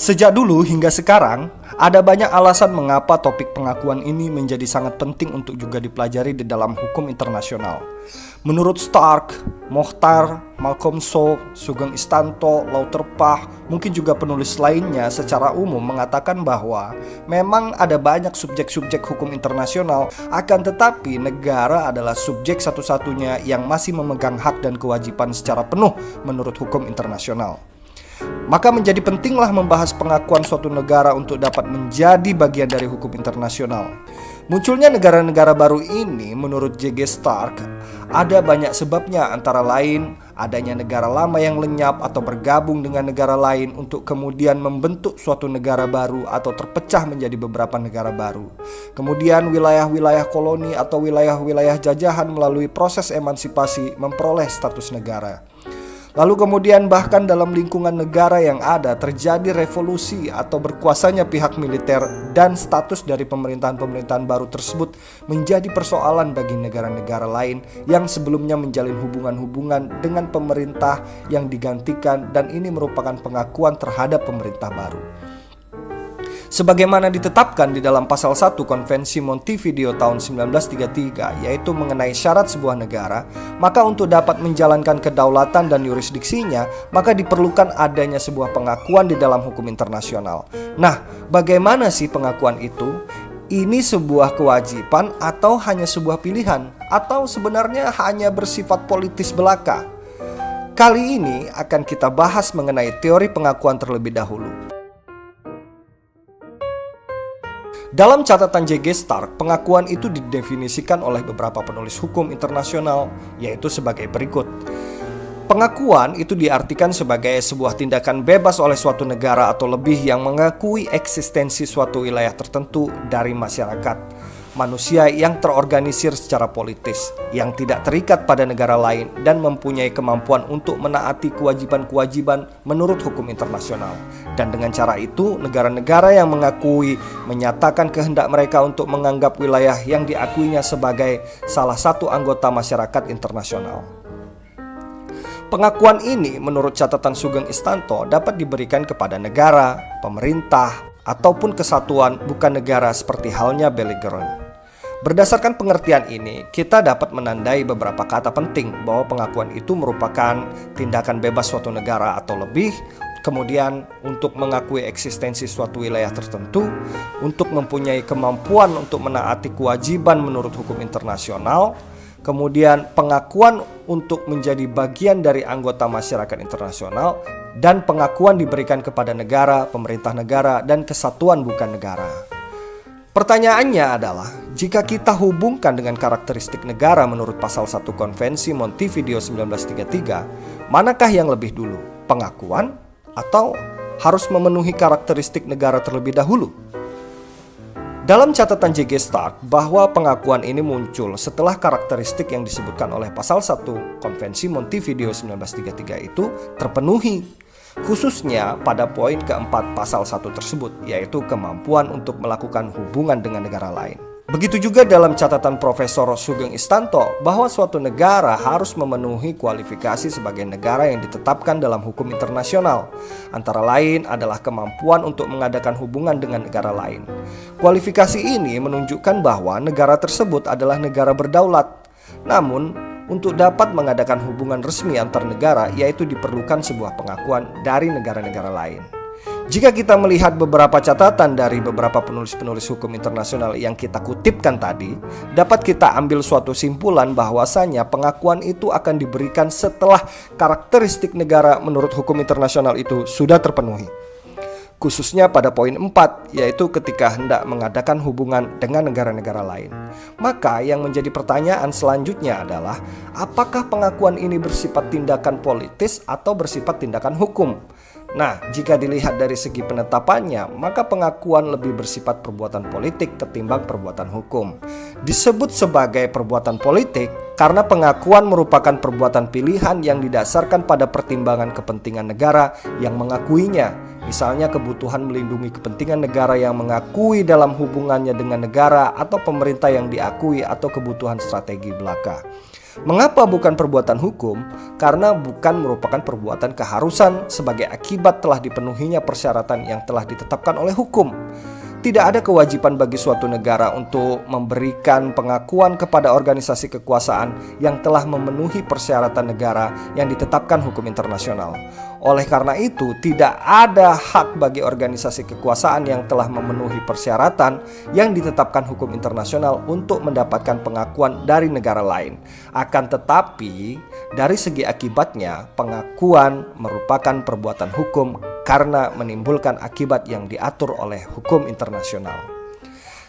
Sejak dulu hingga sekarang, ada banyak alasan mengapa topik pengakuan ini menjadi sangat penting untuk juga dipelajari di dalam hukum internasional. Menurut Stark, Mohtar, Malcolm Sou, Sugeng Istanto, Lauter Pah, mungkin juga penulis lainnya secara umum mengatakan bahwa memang ada banyak subjek-subjek hukum internasional, akan tetapi negara adalah subjek satu-satunya yang masih memegang hak dan kewajiban secara penuh menurut hukum internasional. Maka menjadi pentinglah membahas pengakuan suatu negara untuk dapat menjadi bagian dari hukum internasional. Munculnya negara-negara baru ini menurut J.G. Stark ada banyak sebabnya, antara lain adanya negara lama yang lenyap atau bergabung dengan negara lain untuk kemudian membentuk suatu negara baru atau terpecah menjadi beberapa negara baru. Kemudian wilayah-wilayah koloni atau wilayah-wilayah jajahan melalui proses emansipasi memperoleh status negara. Lalu kemudian bahkan dalam lingkungan negara yang ada terjadi revolusi atau berkuasanya pihak militer, dan status dari pemerintahan-pemerintahan baru tersebut menjadi persoalan bagi negara-negara lain yang sebelumnya menjalin hubungan-hubungan dengan pemerintah yang digantikan, dan ini merupakan pengakuan terhadap pemerintah baru. Sebagaimana ditetapkan di dalam pasal 1 Konvensi Montevideo tahun 1933, yaitu mengenai syarat sebuah negara, maka untuk dapat menjalankan kedaulatan dan yurisdiksinya, maka diperlukan adanya sebuah pengakuan di dalam hukum internasional. Nah, bagaimana sih pengakuan itu? Ini sebuah kewajiban atau hanya sebuah pilihan? Atau sebenarnya hanya bersifat politis belaka? Kali ini akan kita bahas mengenai teori pengakuan terlebih dahulu. Dalam catatan J.G. Stark, pengakuan itu didefinisikan oleh beberapa penulis hukum internasional, yaitu sebagai berikut. Pengakuan itu diartikan sebagai sebuah tindakan bebas oleh suatu negara atau lebih yang mengakui eksistensi suatu wilayah tertentu dari masyarakat manusia yang terorganisir secara politis, yang tidak terikat pada negara lain dan mempunyai kemampuan untuk menaati kewajiban-kewajiban menurut hukum internasional. Dan dengan cara itu, negara-negara yang mengakui menyatakan kehendak mereka untuk menganggap wilayah yang diakuinya sebagai salah satu anggota masyarakat internasional. Pengakuan ini menurut catatan Sugeng Istanto dapat diberikan kepada negara, pemerintah, ataupun kesatuan bukan negara seperti halnya belligerent. Berdasarkan pengertian ini, kita dapat menandai beberapa kata penting bahwa pengakuan itu merupakan tindakan bebas suatu negara atau lebih, kemudian untuk mengakui eksistensi suatu wilayah tertentu, untuk mempunyai kemampuan untuk menaati kewajiban menurut hukum internasional, kemudian pengakuan untuk menjadi bagian dari anggota masyarakat internasional, dan pengakuan diberikan kepada negara, pemerintah negara, dan kesatuan bukan negara. Pertanyaannya adalah, jika kita hubungkan dengan karakteristik negara menurut pasal 1 Konvensi Montevideo 1933, manakah yang lebih dulu, pengakuan atau harus memenuhi karakteristik negara terlebih dahulu? Dalam catatan J.G. Stark, bahwa pengakuan ini muncul setelah karakteristik yang disebutkan oleh pasal 1 Konvensi Montevideo 1933 itu terpenuhi, khususnya pada poin keempat pasal 1 tersebut, yaitu kemampuan untuk melakukan hubungan dengan negara lain. Begitu juga dalam catatan Profesor Sugeng Istanto bahwa suatu negara harus memenuhi kualifikasi sebagai negara yang ditetapkan dalam hukum internasional. Antara lain adalah kemampuan untuk mengadakan hubungan dengan negara lain. Kualifikasi ini menunjukkan bahwa negara tersebut adalah negara berdaulat. Namun, untuk dapat mengadakan hubungan resmi antar negara, yaitu diperlukan sebuah pengakuan dari negara-negara lain. Jika kita melihat beberapa catatan dari beberapa penulis-penulis hukum internasional yang kita kutipkan tadi, dapat kita ambil suatu simpulan bahwasanya pengakuan itu akan diberikan setelah karakteristik negara menurut hukum internasional itu sudah terpenuhi. Khususnya pada poin 4, yaitu ketika hendak mengadakan hubungan dengan negara-negara lain. Maka yang menjadi pertanyaan selanjutnya adalah, apakah pengakuan ini bersifat tindakan politis atau bersifat tindakan hukum? Nah, jika dilihat dari segi penetapannya, maka pengakuan lebih bersifat perbuatan politik ketimbang perbuatan hukum. Disebut sebagai perbuatan politik karena pengakuan merupakan perbuatan pilihan yang didasarkan pada pertimbangan kepentingan negara yang mengakuinya. Misalnya kebutuhan melindungi kepentingan negara yang mengakui dalam hubungannya dengan negara atau pemerintah yang diakui, atau kebutuhan strategi belaka. Mengapa bukan perbuatan hukum? Karena bukan merupakan perbuatan keharusan sebagai akibat telah dipenuhinya persyaratan yang telah ditetapkan oleh hukum. Tidak ada kewajiban bagi suatu negara untuk memberikan pengakuan kepada organisasi kekuasaan yang telah memenuhi persyaratan negara yang ditetapkan hukum internasional. Oleh karena itu, tidak ada hak bagi organisasi kekuasaan yang telah memenuhi persyaratan yang ditetapkan hukum internasional untuk mendapatkan pengakuan dari negara lain. Akan tetapi, dari segi akibatnya, pengakuan merupakan perbuatan hukum karena menimbulkan akibat yang diatur oleh hukum internasional.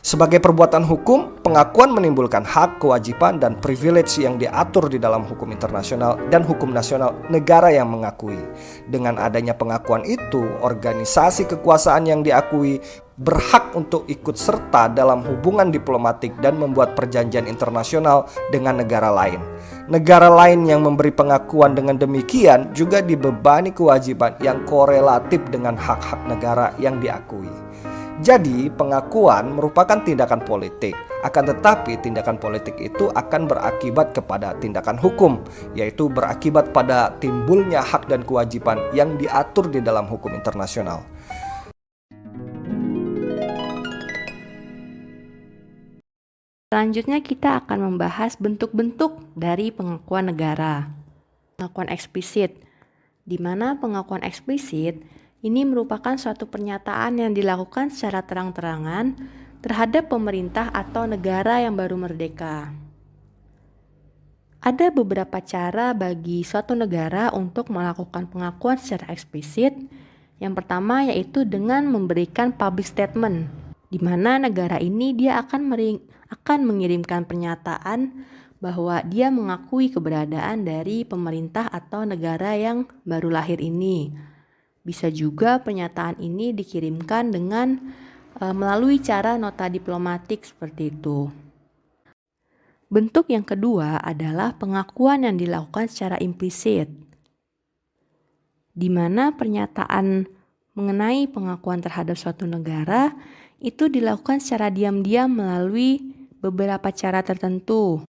Sebagai perbuatan hukum, pengakuan menimbulkan hak, kewajiban, dan privilege yang diatur di dalam hukum internasional dan hukum nasional negara yang mengakui. Dengan adanya pengakuan itu, organisasi kekuasaan yang diakui berhak untuk ikut serta dalam hubungan diplomatik dan membuat perjanjian internasional dengan negara lain. Negara lain yang memberi pengakuan dengan demikian juga dibebani kewajiban yang korelatif dengan hak-hak negara yang diakui. Jadi, pengakuan merupakan tindakan politik. Akan tetapi, tindakan politik itu akan berakibat kepada tindakan hukum, yaitu berakibat pada timbulnya hak dan kewajiban yang diatur di dalam hukum internasional. Selanjutnya kita akan membahas bentuk-bentuk dari pengakuan negara. Pengakuan eksplisit, di mana pengakuan eksplisit ini merupakan suatu pernyataan yang dilakukan secara terang-terangan terhadap pemerintah atau negara yang baru merdeka. Ada beberapa cara bagi suatu negara untuk melakukan pengakuan secara eksplisit. Yang pertama yaitu dengan memberikan public statement, di mana negara ini dia akan mengirimkan pernyataan bahwa dia mengakui keberadaan dari pemerintah atau negara yang baru lahir ini. Bisa juga pernyataan ini dikirimkan dengan melalui cara nota diplomatik seperti itu. Bentuk yang kedua adalah pengakuan yang dilakukan secara implisit, di mana pernyataan mengenai pengakuan terhadap suatu negara itu dilakukan secara diam-diam melalui beberapa cara tertentu.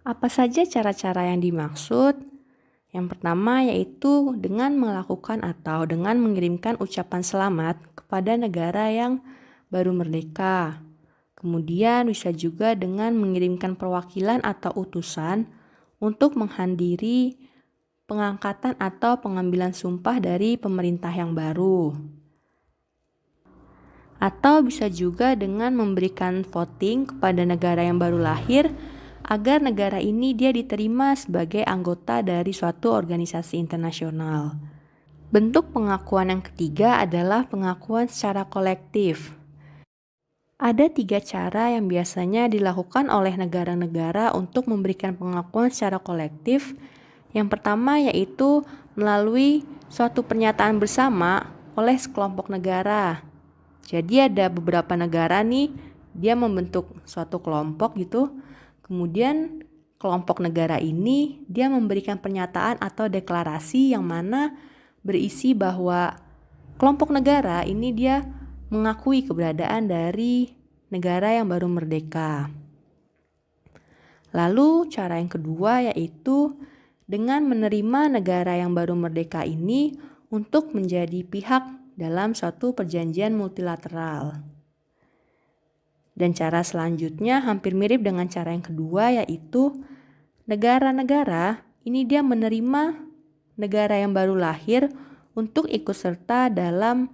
Apa saja cara-cara yang dimaksud? Yang pertama yaitu dengan melakukan atau dengan mengirimkan ucapan selamat kepada negara yang baru merdeka. Kemudian bisa juga dengan mengirimkan perwakilan atau utusan untuk menghadiri pengangkatan atau pengambilan sumpah dari pemerintah yang baru. Atau bisa juga dengan memberikan voting kepada negara yang baru lahir agar negara ini dia diterima sebagai anggota dari suatu organisasi internasional. Bentuk pengakuan yang ketiga adalah pengakuan secara kolektif. Ada 3 cara yang biasanya dilakukan oleh negara-negara untuk memberikan pengakuan secara kolektif. Yang pertama yaitu melalui suatu pernyataan bersama oleh sekelompok negara. Jadi ada beberapa negara nih, dia membentuk suatu kelompok gitu. Kemudian kelompok negara ini dia memberikan pernyataan atau deklarasi yang mana berisi bahwa kelompok negara ini dia mengakui keberadaan dari negara yang baru merdeka. Lalu cara yang kedua yaitu dengan menerima negara yang baru merdeka ini untuk menjadi pihak dalam suatu perjanjian multilateral. Dan cara selanjutnya hampir mirip dengan cara yang kedua yaitu negara-negara ini dia menerima negara yang baru lahir untuk ikut serta dalam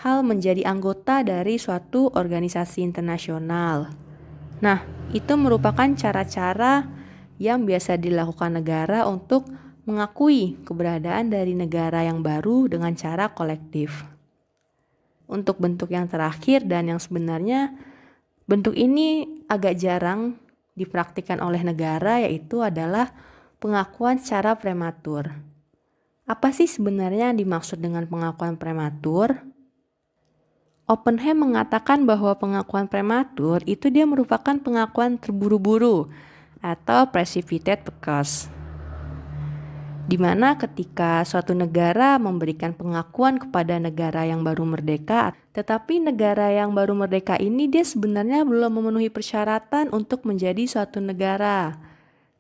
hal menjadi anggota dari suatu organisasi internasional. Nah, itu merupakan cara-cara yang biasa dilakukan negara untuk mengakui keberadaan dari negara yang baru dengan cara kolektif. Untuk bentuk yang terakhir dan yang sebenarnya bentuk ini agak jarang dipraktikkan oleh negara yaitu adalah pengakuan secara prematur. Apa sih sebenarnya yang dimaksud dengan pengakuan prematur? Oppenheim mengatakan bahwa pengakuan prematur itu dia merupakan pengakuan terburu-buru atau precipitated because. Di mana ketika suatu negara memberikan pengakuan kepada negara yang baru merdeka, tetapi negara yang baru merdeka ini dia sebenarnya belum memenuhi persyaratan untuk menjadi suatu negara.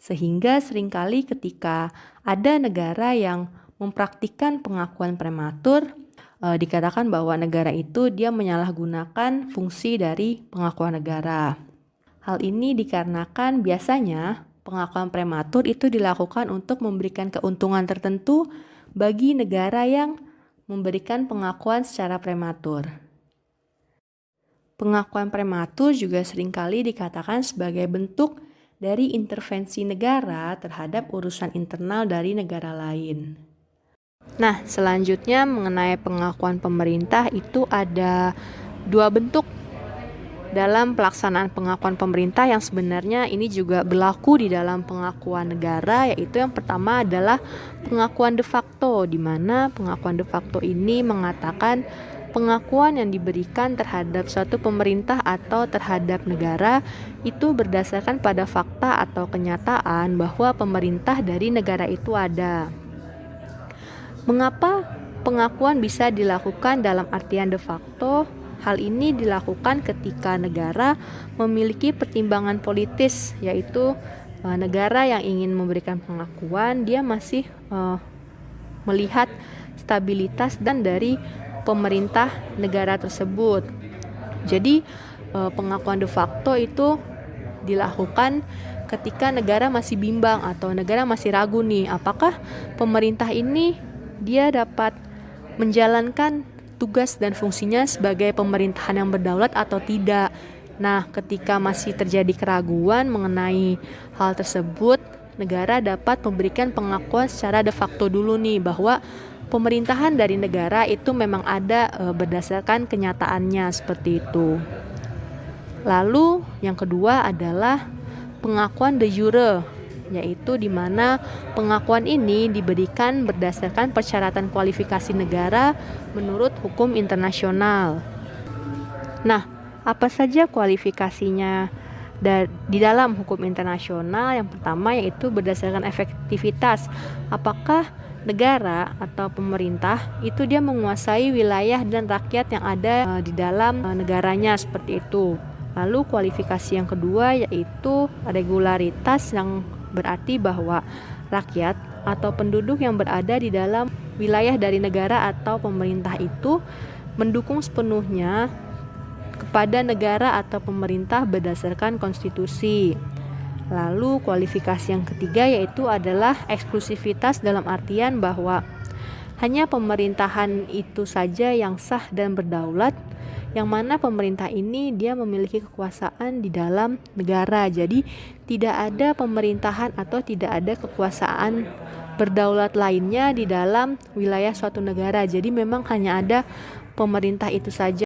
Sehingga seringkali ketika ada negara yang mempraktikkan pengakuan prematur, dikatakan bahwa negara itu dia menyalahgunakan fungsi dari pengakuan negara. Hal ini dikarenakan biasanya pengakuan prematur itu dilakukan untuk memberikan keuntungan tertentu bagi negara yang memberikan pengakuan secara prematur. Pengakuan prematur juga seringkali dikatakan sebagai bentuk dari intervensi negara terhadap urusan internal dari negara lain. Nah, selanjutnya mengenai pengakuan pemerintah itu ada dua bentuk dalam pelaksanaan pengakuan pemerintah yang sebenarnya ini juga berlaku di dalam pengakuan negara, yaitu yang pertama adalah pengakuan de facto, di mana pengakuan de facto ini mengatakan pengakuan yang diberikan terhadap suatu pemerintah atau terhadap negara itu berdasarkan pada fakta atau kenyataan bahwa pemerintah dari negara itu ada. Mengapa pengakuan bisa dilakukan dalam artian de facto? Hal ini dilakukan ketika negara memiliki pertimbangan politis, yaitu negara yang ingin memberikan pengakuan, dia masih melihat stabilitas dan dari pemerintah negara tersebut. Jadi pengakuan de facto itu dilakukan ketika negara masih bimbang atau negara masih ragu nih, apakah pemerintah ini dia dapat menjalankan tugas dan fungsinya sebagai pemerintahan yang berdaulat atau tidak. Nah, ketika masih terjadi keraguan mengenai hal tersebut, negara dapat memberikan pengakuan secara de facto dulu nih bahwa pemerintahan dari negara itu memang ada berdasarkan kenyataannya seperti itu. Lalu yang kedua adalah pengakuan de jure, yaitu di mana pengakuan ini diberikan berdasarkan persyaratan kualifikasi negara menurut hukum internasional. Nah, apa saja kualifikasinya di dalam hukum internasional? Yang pertama yaitu berdasarkan efektivitas. Apakah negara atau pemerintah itu dia menguasai wilayah dan rakyat yang ada di dalam negaranya, seperti itu. Lalu kualifikasi yang kedua yaitu regularitas, yang berarti bahwa rakyat atau penduduk yang berada di dalam wilayah dari negara atau pemerintah itu mendukung sepenuhnya kepada negara atau pemerintah berdasarkan konstitusi. Lalu kualifikasi yang ketiga yaitu adalah eksklusivitas, dalam artian bahwa hanya pemerintahan itu saja yang sah dan berdaulat, yang mana pemerintah ini dia memiliki kekuasaan di dalam negara. Jadi tidak ada pemerintahan atau tidak ada kekuasaan berdaulat lainnya di dalam wilayah suatu negara. Jadi memang hanya ada pemerintah itu saja